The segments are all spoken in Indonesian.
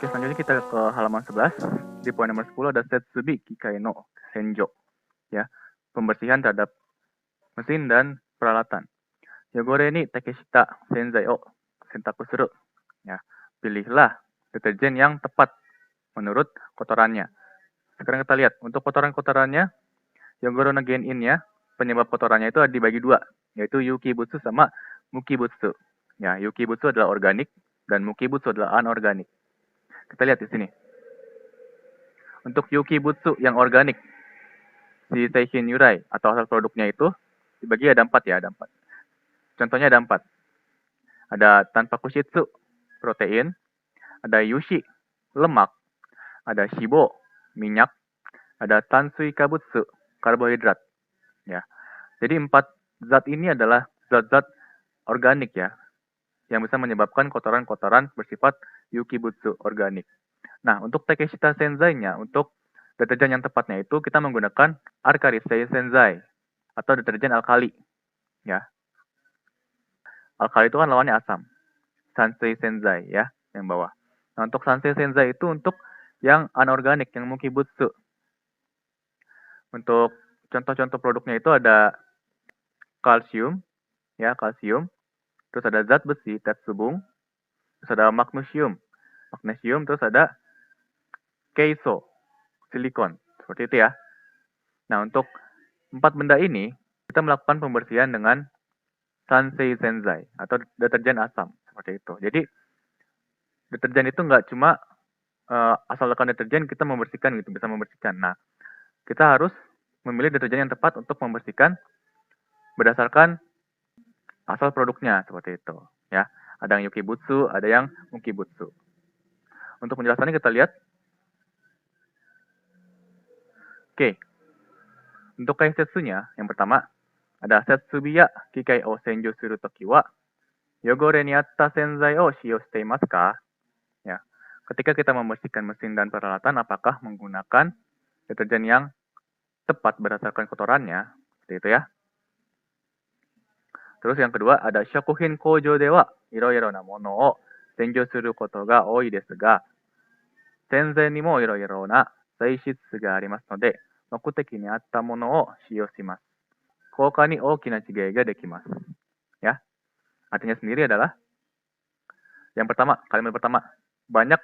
Oke, selanjutnya kita ke halaman 11. Di poin nomor 10 ada Setsubi Kikai no Senjo. Ya, pembersihan terhadap mesin dan peralatan. Yogore ni takeshita senzai o sentaku suru. Ya, pilihlah deterjen yang tepat menurut kotorannya. Sekarang kita lihat, untuk kotoran-kotorannya, Yogoro no Genin ya, penyebab kotorannya itu dibagi dua, yaitu Yukibutsu sama Mukibutsu. Ya, Yukibutsu adalah organik dan Mukibutsu adalah anorganik. Kita lihat di sini. Untuk Yukibutsu yang organik, si Seishin Yurai atau asal produknya itu dibagi ada 4 ya, ada 4. Contohnya ada 4. Ada Tanpakushitsu, protein, ada Yushi, lemak, ada Shibo, minyak, ada Tansui Kabutsu, karbohidrat. Ya. Jadi 4 zat ini adalah zat-zat organik ya, yang bisa menyebabkan kotoran-kotoran bersifat Yukibutsu organik. Nah, untuk Takeshita Senzai-nya, untuk deterjen yang tepatnya itu kita menggunakan Arkarisei Senzai atau deterjen alkali. Ya. Alkali itu kan lawannya asam. Sansei Senzai ya, yang bawah. Nah, untuk Sansei Senzai itu untuk yang anorganik, yang Mukibutsu. Untuk contoh-contoh produknya itu ada kalsium, ya, kalsium. Terus ada zat besi, tetsubung. Terus ada magnesium, terus ada keiso, silikon. Seperti itu ya. Nah, untuk 4 benda ini, kita melakukan pembersihan dengan Sansei Senzai atau deterjen asam. Seperti itu. Jadi, deterjen itu nggak cuma asalkan deterjen kita membersihkan gitu, bisa membersihkan. Nah, kita harus memilih deterjen yang tepat untuk membersihkan berdasarkan asal produknya. Seperti itu. Ya. Ada yang Yukibutsu, ada yang Mukibutsu. Untuk penjelasannya kita lihat. Oke. Untuk kaisetsunya, yang pertama, ada setsubiya kikai o senju suru toki wa yogore ni atta senzai o shiyou shite imasu ka? Ya. Ketika kita membersihkan mesin dan peralatan, apakah menggunakan deterjen yang tepat berdasarkan kotorannya? Seperti itu ya. Terus yang kedua ada shokuhin koujo de wa iroiro na mono o senju suru koto ga oi desu ga senzai ni mo iroiro na zaishitsu ga arimasu node mokuteki ni atta mono o shiyou shimasu. Kouka ni oukina chigai ga dekimasu. Ya. Artinya sendiri adalah yang pertama, kalimat pertama, banyak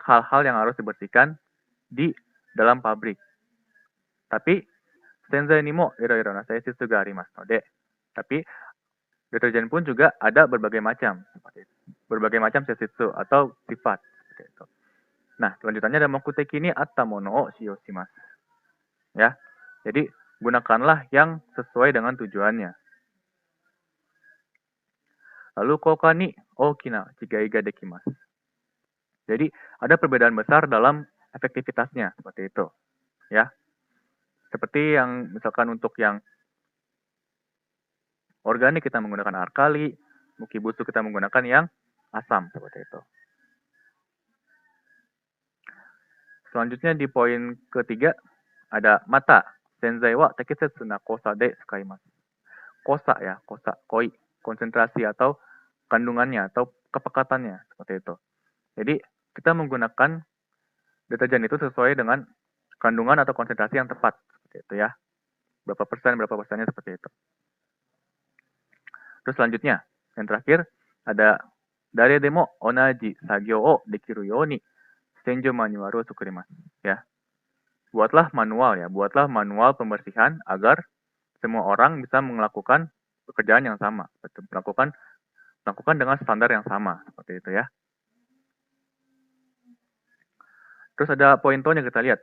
hal-hal yang harus dibersihkan di dalam pabrik. Tapi senzai ni mo iroiro na zaishitsu ga arimasu node. Tapi deterjen pun juga ada berbagai macam, seperti itu. Berbagai macam sensitsu atau sifat, seperti itu. Nah, selanjutnya ada mokuteki ni atta mono o shiyou shimasu. Ya, jadi gunakanlah yang sesuai dengan tujuannya. Lalu kouka ni oukina chigai ga dekimasu. Jadi ada perbedaan besar dalam efektivitasnya, seperti itu. Ya, seperti yang misalkan untuk yang organik kita menggunakan alkali, Mukibutsu kita menggunakan yang asam, seperti itu. Selanjutnya di poin ketiga ada mata. Senzai wa takisetsu na kosa de tsukaimasu. Kosa ya, kosa, koi, konsentrasi atau kandungannya atau kepekatannya, seperti itu. Jadi kita menggunakan deterjen itu sesuai dengan kandungan atau konsentrasi yang tepat, seperti itu ya. Berapa persennya seperti itu. Terus selanjutnya, yang terakhir ada dare demo onaji sagyo o dekiru you ni senjo manual o tsukurimasu. Ya. Buatlah manual pembersihan agar semua orang bisa melakukan pekerjaan yang sama, melakukan dengan standar yang sama, seperti itu ya. Terus ada poin to-nya kita lihat.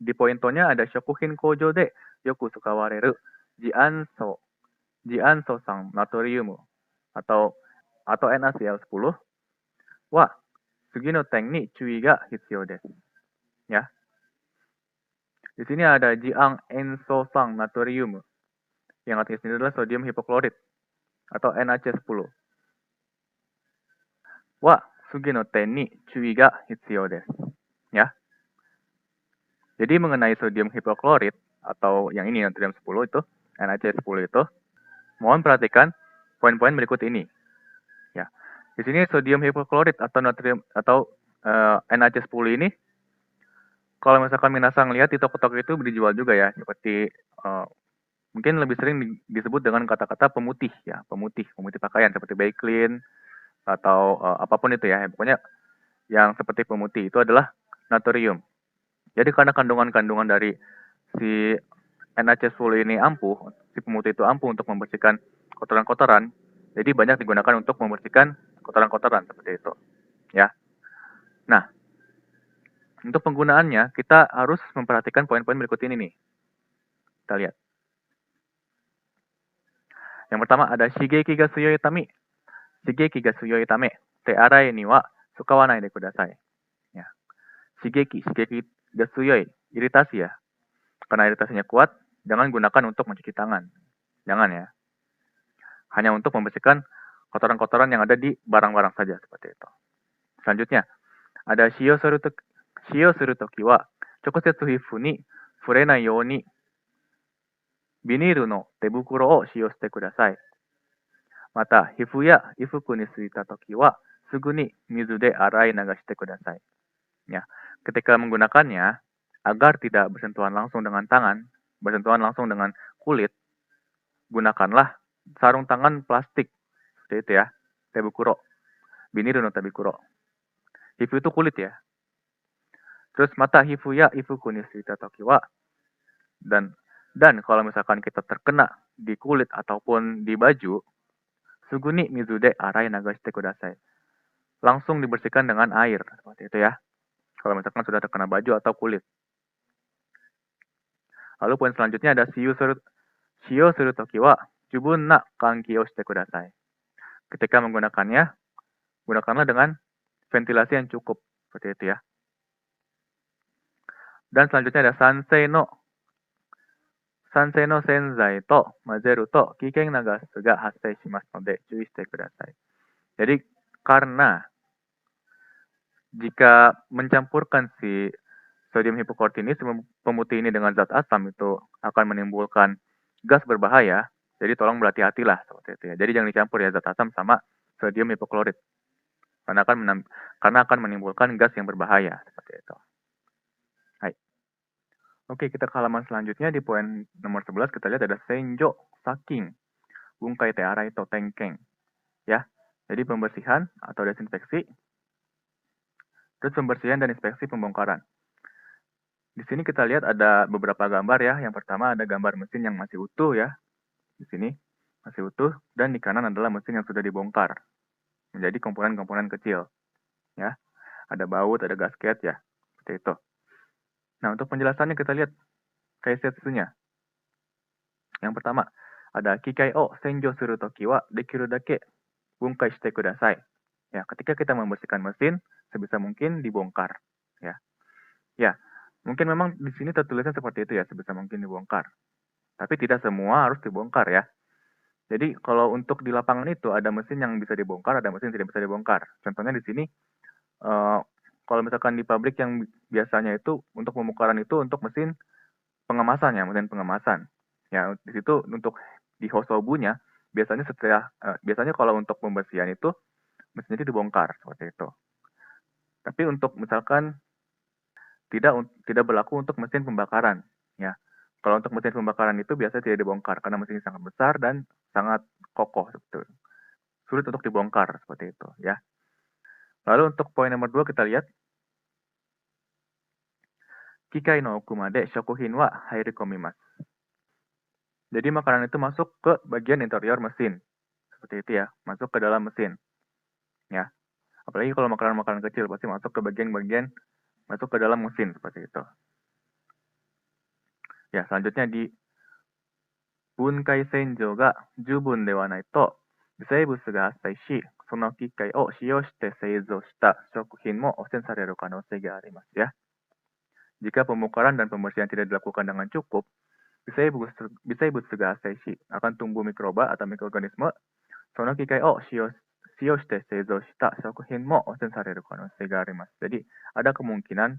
Di poin to-nya ada shokuhin koujo de yoku tsukawareru jianso-sang natrium atau NaCl10 wa sugi no ten ni chui ga hitsuyou desu. Ya. Di sini ada jiang-enso-sang natrium yang artinya sendiri adalah sodium hipoklorit atau NaC10. Wa sugi no ten ni chui ga hitsuyou desu. Ya. Jadi mengenai sodium hipoklorit atau yang ini natrium 10 itu, NaC10 itu, mohon perhatikan poin-poin berikut ini. Ya. Di sini sodium hipoklorit atau natrium atau NaC10 ini, kalau misalkan minasang lihat di toko-toko itu dijual juga ya, seperti mungkin lebih sering disebut dengan kata-kata pemutih ya, pemutih pakaian seperti Baiklin atau apapun itu ya. Pokoknya yang seperti pemutih itu adalah natrium. Jadi karena kandungan-kandungan dari si NaCl ini ampuh, si pemutih itu ampuh untuk membersihkan kotoran-kotoran, jadi banyak digunakan untuk membersihkan kotoran-kotoran seperti itu. Ya. Nah, untuk penggunaannya kita harus memperhatikan poin-poin berikut ini nih. Kita lihat. Yang pertama ada shigeki ga tsuyoi tami. Shigeki ga tsuyoi tame. Te arai ni wa tsukawanai de kudasai. Ya. Shigeki ga tsuyoi. Iritasi ya. Karena iritasinya kuat, jangan gunakan untuk mencuci tangan. Jangan ya. Hanya untuk membersihkan kotoran-kotoran yang ada di barang-barang saja seperti itu. Selanjutnya, ada shio suru toki wa chokosetsu hifu ni furenai you ni biniru no tebukuro o shio shite kudasai. Mata, hifu ya ifuku ni suita toki wa sugu ni mizu de arai nagashite kudasai. Ya, ketika menggunakannya, agar tidak bersentuhan langsung dengan tangan, bersentuhan langsung dengan kulit, gunakanlah sarung tangan plastik. Seperti itu ya. Tebukuro. Biniru no tebukuro. Hifu itu kulit ya. Terus mata hifu ya ifuku ni suita toki wa. Dan kalau misalkan kita terkena di kulit ataupun di baju, suguni mizude arai nagashite kudasai. Langsung dibersihkan dengan air. Seperti itu ya. Kalau misalkan sudah terkena baju atau kulit. Lalu poin selanjutnya ada shio suru toki wa jubun na kanki o shite kudasai. Ketika menggunakannya, gunakanlah dengan ventilasi yang cukup. Seperti itu ya. Dan selanjutnya ada sansei no senzai to mazeru to kiken na gasu ga hassei shimasu node chui shite kudasai. Jadi karena jika mencampurkan si sodium hipochlorite ini, pemutih ini dengan zat asam itu akan menimbulkan gas berbahaya. Jadi tolong berhati-hatilah seperti itu ya. Jadi jangan dicampur ya zat asam sama sodium hipochlorite. Karena akan menimbulkan gas yang berbahaya seperti itu. Hai. Oke, kita ke halaman selanjutnya di poin nomor 11 kita lihat ada senjo saking bungkai te arai to tengkeng. Ya. Jadi pembersihan atau desinfeksi. Terus pembersihan dan inspeksi pembongkaran. Di sini kita lihat ada beberapa gambar ya. Yang pertama ada gambar mesin yang masih utuh ya. Di sini masih utuh dan di kanan adalah mesin yang sudah dibongkar menjadi komponen-komponen kecil. Ya. Ada baut, ada gasket ya. Seperti itu. Nah, untuk penjelasannya kita lihat kaisetsunya. Yang pertama, ada kikai o senjo suru toki wa dekiru dake bungkai shite kudasai. Ya, ketika kita membersihkan mesin, sebisa mungkin dibongkar. Ya. Ya, mungkin memang di sini tertulisnya seperti itu ya, sebisa mungkin dibongkar. Tapi tidak semua harus dibongkar ya. Jadi kalau untuk di lapangan itu ada mesin yang bisa dibongkar, ada mesin yang tidak bisa dibongkar. Contohnya di sini, kalau misalkan di pabrik yang biasanya itu untuk pembongkaran itu untuk mesin pengemasan ya, mesin pengemasan. Ya, di situ untuk di hosobunya biasanya kalau untuk pembersihan itu mesin itu dibongkar seperti itu. Tapi untuk misalkan tidak berlaku untuk mesin pembakaran ya. Kalau untuk mesin pembakaran itu biasa tidak dibongkar karena mesinnya sangat besar dan sangat kokoh betul. Sulit untuk dibongkar seperti itu ya. Lalu untuk poin nomor 2 kita lihat kikai no okumade shokuhin wa hairikomimasu. Jadi makanan itu masuk ke bagian interior mesin. Seperti itu ya, masuk ke dalam mesin. Ya. Apalagi kalau makanan-makanan kecil pasti masuk ke bagian-bagian masuk ke dalam mesin seperti itu. Ya, selanjutnya di bunkai senjo ga jubun de wa nai to seibutsu ga hassai shi, sono kikai o shiyou shite seizou shita shokuhin mo osen sareru kanousei ga arimasu ya. Jika pembongkaran dan pembersihan tidak dilakukan dengan cukup, seibutsu ga hassai shi akan tumbuh mikroba atau mikroorganisme, sono kikai o shiyou shite seizou shita shokuhin mo osen sareru kanousei ga arimasu. Jadi, ada kemungkinan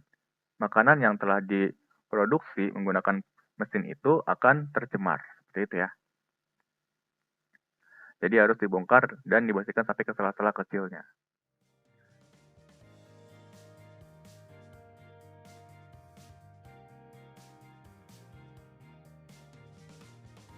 makanan yang telah diproduksi menggunakan mesin itu akan tercemar. Seperti itu ya. Jadi harus dibongkar dan dibersihkan sampai ke sela-sela kecilnya.